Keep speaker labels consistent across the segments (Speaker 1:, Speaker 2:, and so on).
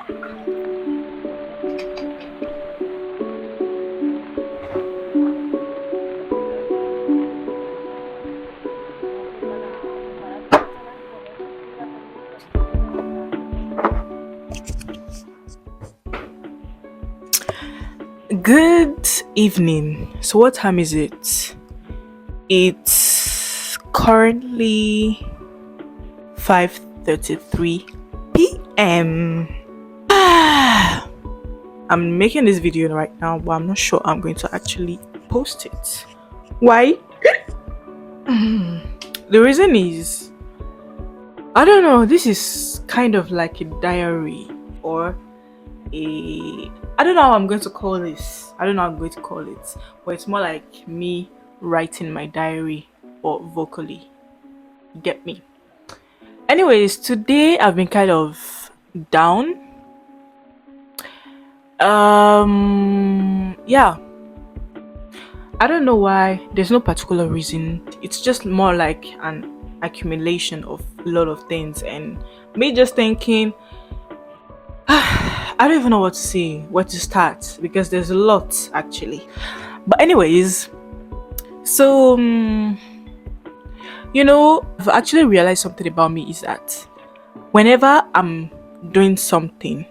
Speaker 1: Good evening. So what time is it? It's currently 5:33 p.m. I'm making this video right now, but I'm not sure I'm going to actually post it. Why? The reason is, I don't know, this is kind of like a diary or I don't know how I'm going to call this. I don't know how I'm going to call it, but it's more like me writing my diary or vocally. Get me? Anyways, today I've been kind of down. Yeah. I don't know why. There's no particular reason. It's just more like an accumulation of a lot of things, and me just thinking, I don't even know what to say, where to start, because there's a lot actually. But anyways, so I've actually realized something about me is that whenever I'm doing something,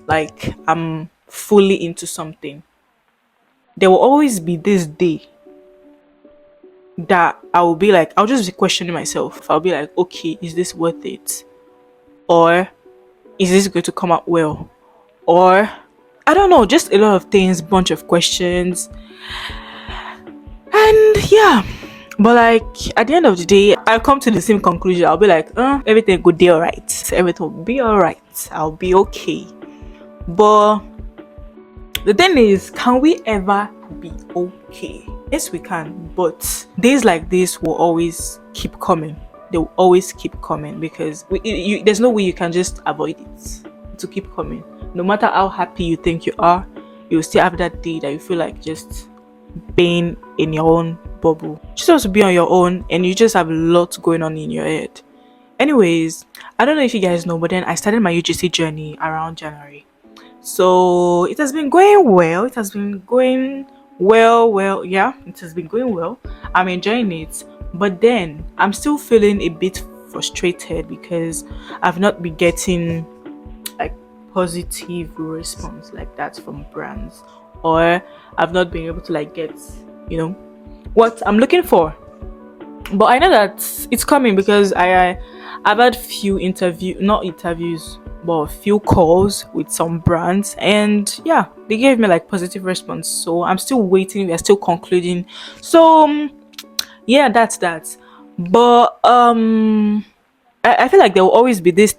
Speaker 1: like I'm fully into something, there will always be this day that I'll just be questioning myself. I'll be like, okay, is this worth it? Or is this going to come out well? Or I don't know, just a lot of things, bunch of questions. And yeah, but like at the end of the day, I'll come to the same conclusion. I'll be like, everything could be alright. Everything will be alright. I'll be okay. But the thing is, can we ever be okay? Yes, we can. But days like this will always keep coming. They will always keep coming because there's no way you can just avoid it to keep coming. No matter how happy you think you are, you'll still have that day that you feel like just being in your own bubble. You're supposed to be on your own and you just have a lot going on in your head. Anyways, I don't know if you guys know, but then I started my UGC journey around January. So it has been going well. It has been going well. Yeah, it has been going well. I'm enjoying it. But then I'm still feeling a bit frustrated because I've not been getting like positive response like that from brands, or I've not been able to like get what I'm looking for. But I know that it's coming because I've had few not interviews, but a few calls with some brands, and yeah, they gave me like positive response. So I'm still waiting. We're still concluding. So yeah, that's that. But I feel like there will always be this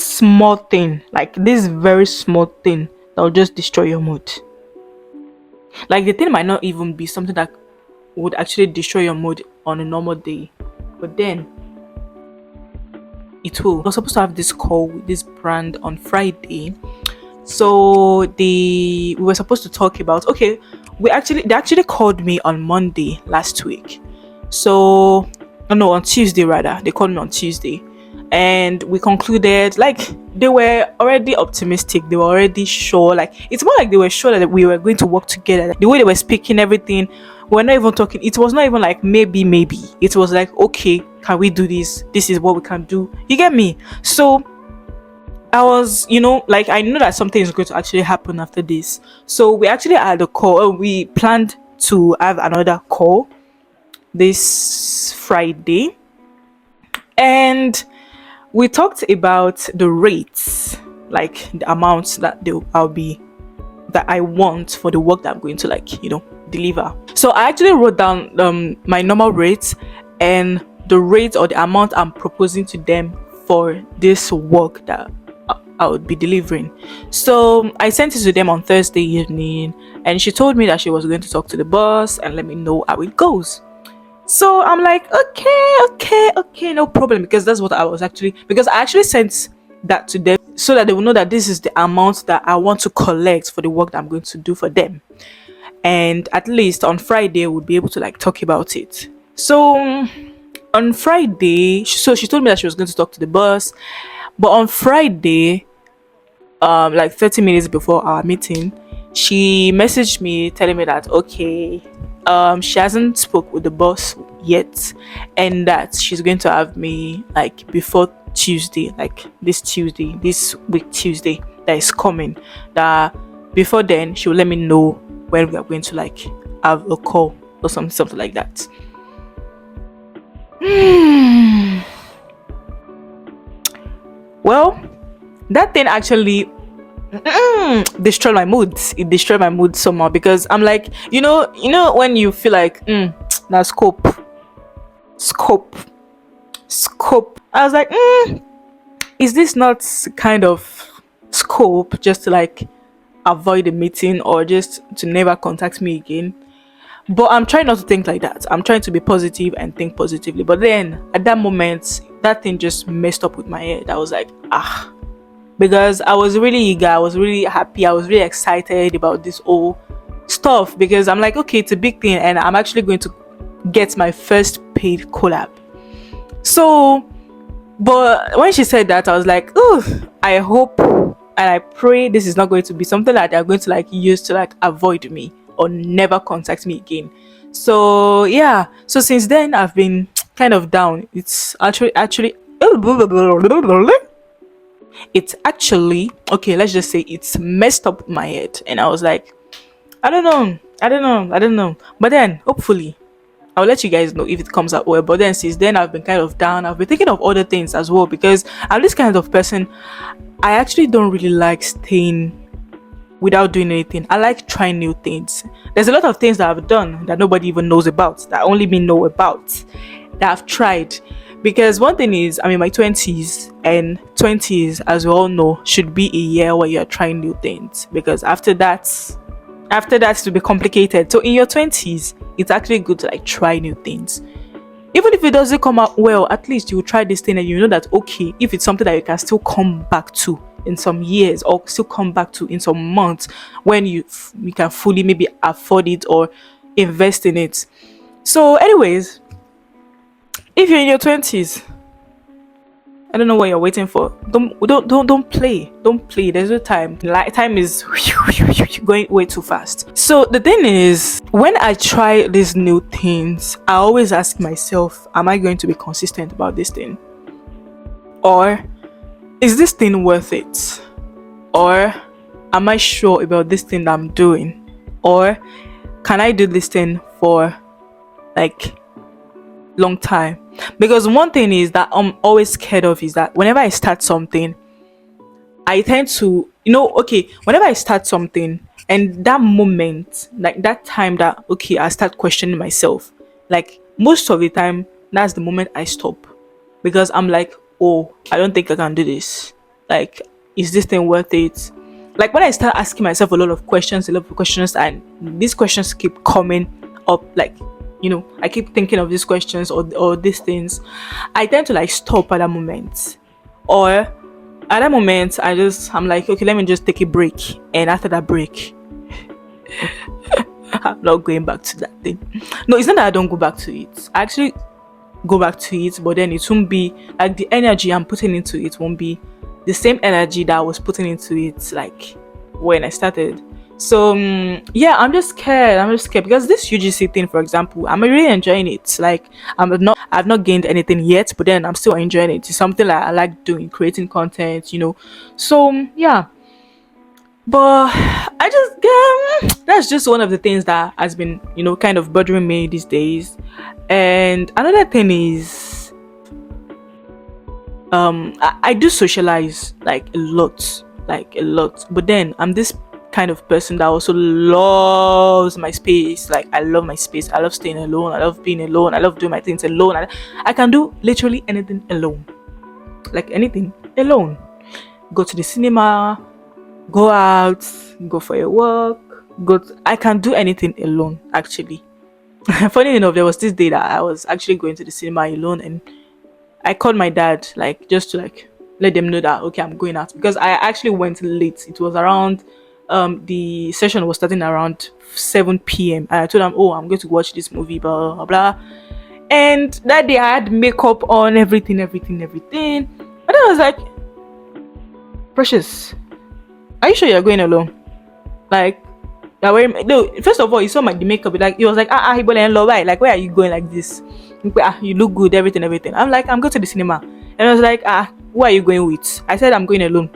Speaker 1: small thing, like this very small thing that will just destroy your mood. Like the thing might not even be something that would actually destroy your mood on a normal day, but then it will. I was supposed to have this call with this brand on Friday, so we were supposed to talk about. Okay, they actually called me on Monday last week. So no, on Tuesday rather. They called me on Tuesday, and we concluded like they were already optimistic. They were already sure. Like it's more like they were sure that we were going to work together. The way they were speaking, everything. We're not even talking. It was not even like maybe. It was like, okay, can we do this? This is what we can do. You get me? So I was, like I know that something is going to actually happen after this. So we actually had a call. We planned to have another call this Friday, and we talked about the rates, like the amounts that I want for the work that I'm going to deliver. So I actually wrote down my normal rates and the rate or the amount I'm proposing to them for this work that I would be delivering. So I sent it to them on Thursday evening, and she told me that she was going to talk to the boss and let me know how it goes. So I'm like, okay, no problem, because that's what I actually sent that to them so that they will know that this is the amount that I want to collect for the work that I'm going to do for them. And at least on Friday we'll be able to like talk about it. So on Friday, so she told me that she was going to talk to the boss, but on Friday, like 30 minutes before our meeting, she messaged me telling me that okay, she hasn't spoke with the boss yet, and that she's going to have me like before Tuesday, like this week Tuesday that is coming. That before then she will let me know when we are going to like have a call or something like that. Well, that thing actually destroyed my mood. It destroyed my mood somehow because I'm like, when you feel like, now scope, scope. I was like, is this not kind of scope just to like avoid the meeting or just to never contact me again? But I'm trying not to think like that. I'm trying to be positive and think positively. But then at that moment, that thing just messed up with my head. I was like, because I was really eager, I was really happy, I was really excited about this whole stuff because I'm like, okay, it's a big thing and I'm actually going to get my first paid collab. So, but when she said that, I was like, oh, I hope and I pray this is not going to be something that they're going to like use to like avoid me or never contact me again. So yeah, so since then I've been kind of down. It's actually okay, let's just say it's messed up my head. And I was like, I don't know. But then hopefully I'll let you guys know if it comes out well. But then since then I've been kind of down. I've been thinking of other things as well because I'm this kind of person. I actually don't really like staying without doing anything. I like trying new things. There's a lot of things that I've done that nobody even knows about, that only me know about, that I've tried. Because one thing is, I'm in my 20s, and 20s, as we all know, should be a year where you're trying new things. Because after that, it will be complicated. So in your 20s, it's actually good to like try new things. Even if it doesn't come out well, at least you will try this thing and you know that okay, if it's something that you can still come back to in some years or still come back to in some months when you can fully maybe afford it or invest in it. So anyways, if you're in your 20s, I don't know what you're waiting for. Don't play. Don't play. There's no time. Like time is going way too fast. So the thing is, when I try these new things, I always ask myself, am I going to be consistent about this thing? Or is this thing worth it? Or am I sure about this thing that I'm doing? Or can I do this thing for like long time? Because one thing is that I'm always scared of is that whenever I start something, I tend to, whenever I start something and that moment, like that time that, okay, I start questioning myself, like most of the time, that's the moment I stop. Because I'm like, oh, I don't think I can do this. Like, is this thing worth it? Like when I start asking myself a lot of questions, and these questions keep coming up, like, I keep thinking of these questions or these things, I tend to like stop at that moment. Or at that moment, I'm like, okay, let me just take a break. And after that break, I'm not going back to that thing. No, it's not that I don't go back to it. I actually go back to it, but then it won't be like the energy I'm putting into it won't be the same energy that I was putting into it like when I started. So yeah, I'm just scared because this UGC thing, for example, I'm really enjoying it. Like I've not gained anything yet, but then I'm still enjoying it. It's something like I like doing, creating content, so yeah. But I just that's just one of the things that has been kind of bothering me these days. And another thing is I do socialize like a lot, but then I'm this kind of person that also loves my space. Like I love my space, I love staying alone, I love being alone, I love doing my things alone. I can do literally anything alone, like anything alone. Go to the cinema, go out, go for a walk, I can do anything alone actually. Funny enough, there was this day that I was actually going to the cinema alone, and I called my dad, like just to like let them know that okay, I'm going out, because I actually went late. It was around the session was starting around 7 p.m. and I told them, oh, I'm going to watch this movie, blah blah blah. And that day I had makeup on, everything. And I was like, Precious, Are you sure you're going alone? Like, you're wearing, no, first of all, you saw my the makeup, like, it was like, Hibola, why? Like, where are you going like this? You look good, everything. I'm like, I'm going to the cinema. And I was like, who are you going with? I said, I'm going alone.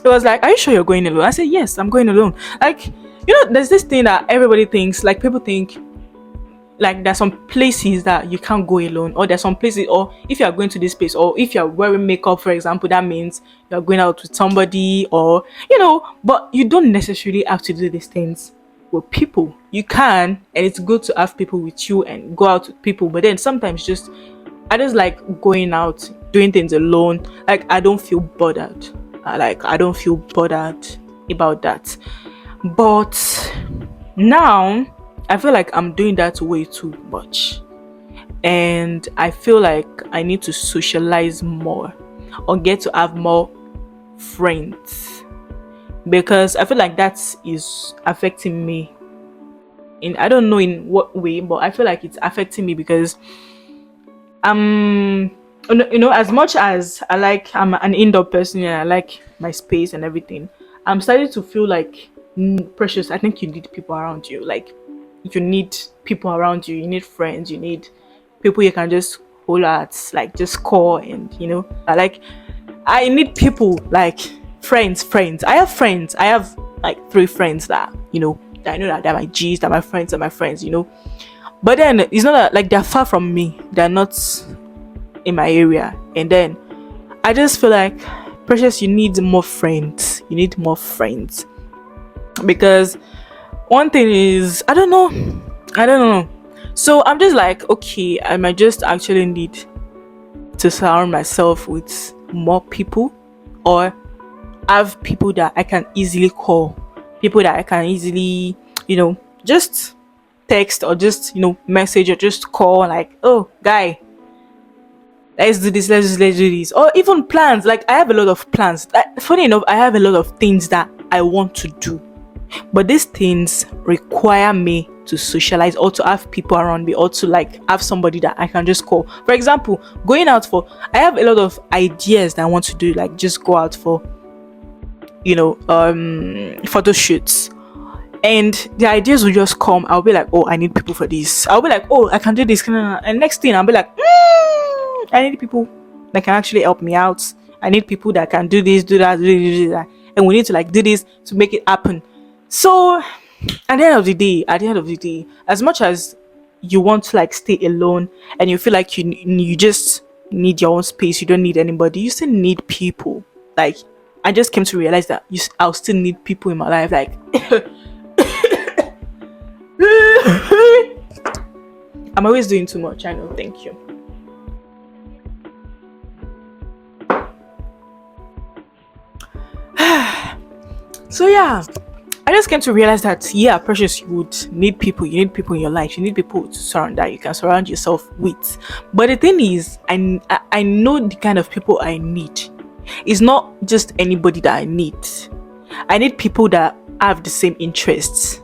Speaker 1: It was like, are you sure you're going alone? I said, yes, I'm going alone. Like, there's this thing that everybody thinks, like, people think, like, there's some places that you can't go alone, or there's some places, or if you're going to this place, or if you're wearing makeup, for example, that means you're going out with somebody, or but you don't necessarily have to do these things with people. You can, and it's good to have people with you and go out with people, but then sometimes I just like going out, doing things alone. Like, I don't feel bothered. I don't feel bothered about that. But now I feel like I'm doing that way too much, and I feel like I need to socialize more, or get to have more friends, because I feel like that is affecting me. I don't know in what way, but I feel like it's affecting me because as much as I'm an indoor person and I like my space and everything, I'm starting to feel like, Precious, I think you need people around you. Like, you need people around you. You need friends. You need people you can just hold at, like, just call, and like, I need people, like, friends. I have friends. I have like 3 friends that that I know that they're my G's, that my friends are my friends. But then it's not like they're far from me. They're not in my area, and then I just feel like, Precious, you need more friends. You need more friends, because one thing is, I don't know. So I'm just like, okay, I might just actually need to surround myself with more people, or have people that I can easily call, people that I can easily, just text, or just, message, or just call, like, oh, guy, let's do this, let's do this. Or even plans. Like, I have a lot of plans. Funny enough, I have a lot of things that I want to do, but these things require me to socialize, or to have people around me, or to like have somebody that I can just call. For example, going out I have a lot of ideas that I want to do, like just go out for photo shoots, and the ideas will just come. I'll be like, oh, I need people for this. I'll be like, oh, I can do this, and next thing I'll be like, I need people that can actually help me out. I need people that can do this, do that, do that, and we need to like do this to make it happen. So at the end of the day, as much as you want to like stay alone, and you feel like you just need your own space, you don't need anybody, you still need people. Like, I just came to realize that I'll still need people in my life. Like, I'm always doing too much, I know. Thank you. So yeah, I just came to realize that, yeah, Precious, you would need people. You need people in your life. You need people to surround that you can surround yourself with. But the thing is, I know the kind of people I need. It's not just anybody that I need. I need people that have the same interests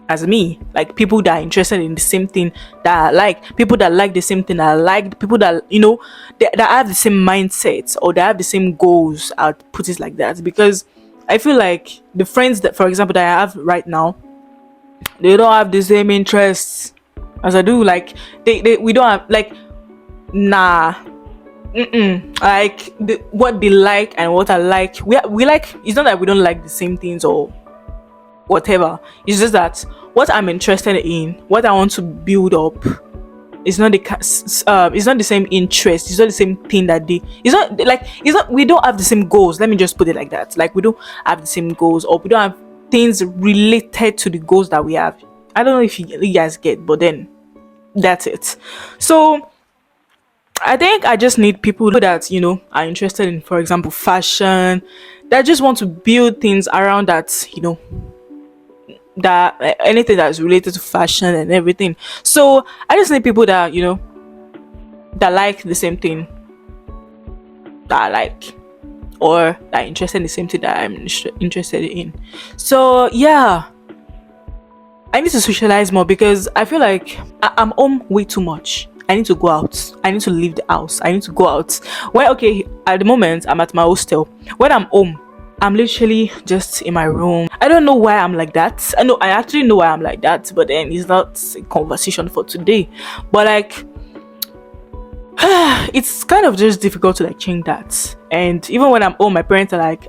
Speaker 1: as me, like people that are interested in the same thing that I like, people that like the same thing I like, people that that have the same mindsets, or that have the same goals. I'll put it like that, because I feel like the friends that, for example, that I have right now, they don't have the same interests as I do. Like, we don't have, like, nah. Like, what they like and what I like, we like. It's not that we don't like the same things or whatever. It's just that what I'm interested in, what I want to build up, it's not the same interest. It's not the same thing that we don't have the same goals. Let me just put it like that. Like, we don't have the same goals, or we don't have things related to the goals that we have. I don't know if you guys get, but then that's it. So I think I just need people that are interested in, for example, fashion, that just want to build things around that, that anything that's related to fashion and everything. So I just need people that that like the same thing that I like, or that are interested in the same thing that I'm interested in. So yeah, I need to socialize more, because I feel like I'm home way too much. I need to go out. I need to leave the house. I need to go out. Well, okay, at the moment, I'm at my hostel. When I'm home, I'm literally just in my room. I don't know why I'm like that. I know I actually know why I'm like that, but then it's not a conversation for today. But like, it's kind of just difficult to like change that. And even when I'm home, my parents are like,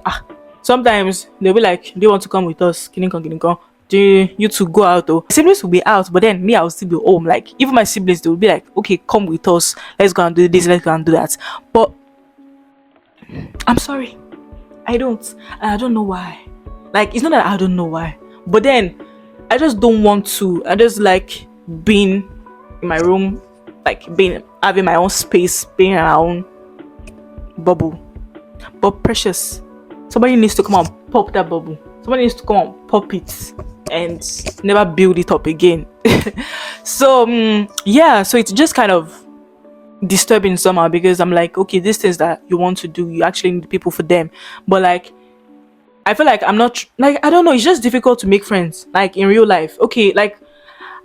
Speaker 1: sometimes they'll be like, do you want to come with us? Kinikon. Do you to go out though? Siblings will be out, but then me, I'll still be home. Like even my siblings, they will be like, okay, come with us. Let's go and do this. Let's go and do that. But I'm sorry, I don't. And I don't know why. Like it's not that I don't know why, but then I just don't want to. I just like being in my room, like being having my own space, being in my own bubble. But precious, somebody needs to come and pop that bubble. Somebody needs to come and pop it and never build it up again. So yeah, so it's just kind of disturbing somehow because I'm like, okay, these things that you want to do, you actually need people for them. But like I feel like I'm not like I don't know, it's just difficult to make friends like in real life. Okay, like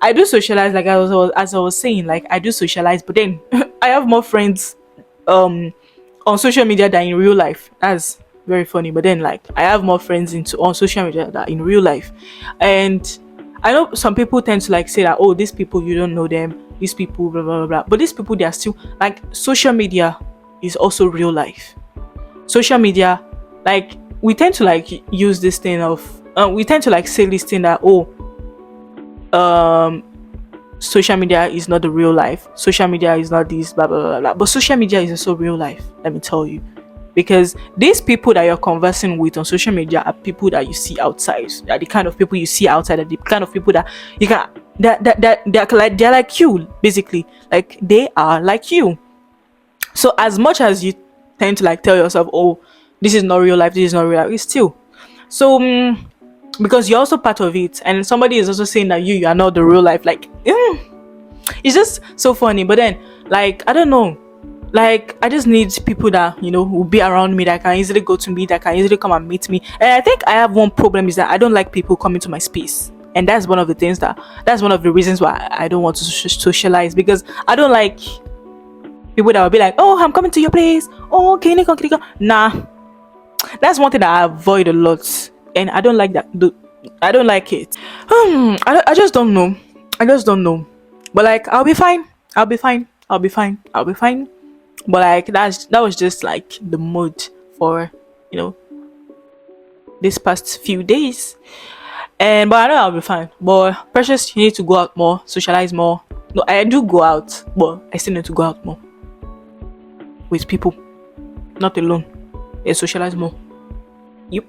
Speaker 1: I do socialize like as I was saying, like I do socialize, but then I have more friends um on social media than in real life. That's very funny. But then like I have more friends into on social media than in real life. And I know some people tend to like say that, oh, these people you don't know them, these people blah blah blah blah. But these people they are still like social media is also real life. Social media, like we tend to like use this thing of we tend to like say this thing that um social media is not the real life, social media is not this blah blah blah blah, but social media is also real life, let me tell you, because these people that you're conversing with on social media are people that you see outside, are the kind of people you see outside, are the kind of people that you can they're like you, basically, like they are like you. So as much as you tend to like tell yourself, oh, this is not real life, this is not real life, it's still so because you're also part of it, and somebody is also saying that you are not the real life, like it's just so funny. But then like I don't know, like I just need people that will be around me, that can easily go to me, that can easily come and meet me. And I think I have one problem is that I don't like people coming to my space, and that's one of the things that's one of the reasons why I don't want to socialize, because I don't like people that will be like, oh, I'm coming to your place, oh, can you come? Nah, that's one thing that I avoid a lot, and I don't like that. I don't like it. I just don't know. I just don't know. But like, I'll be fine. I'll be fine. I'll be fine. I'll be fine. But like, that was just like the mood for this past few days. And but I know I'll be fine. But Precious, you need to go out more, socialize more. No, I do go out, but I still need to go out more with people, not alone. Yeah, socialize more. Yep.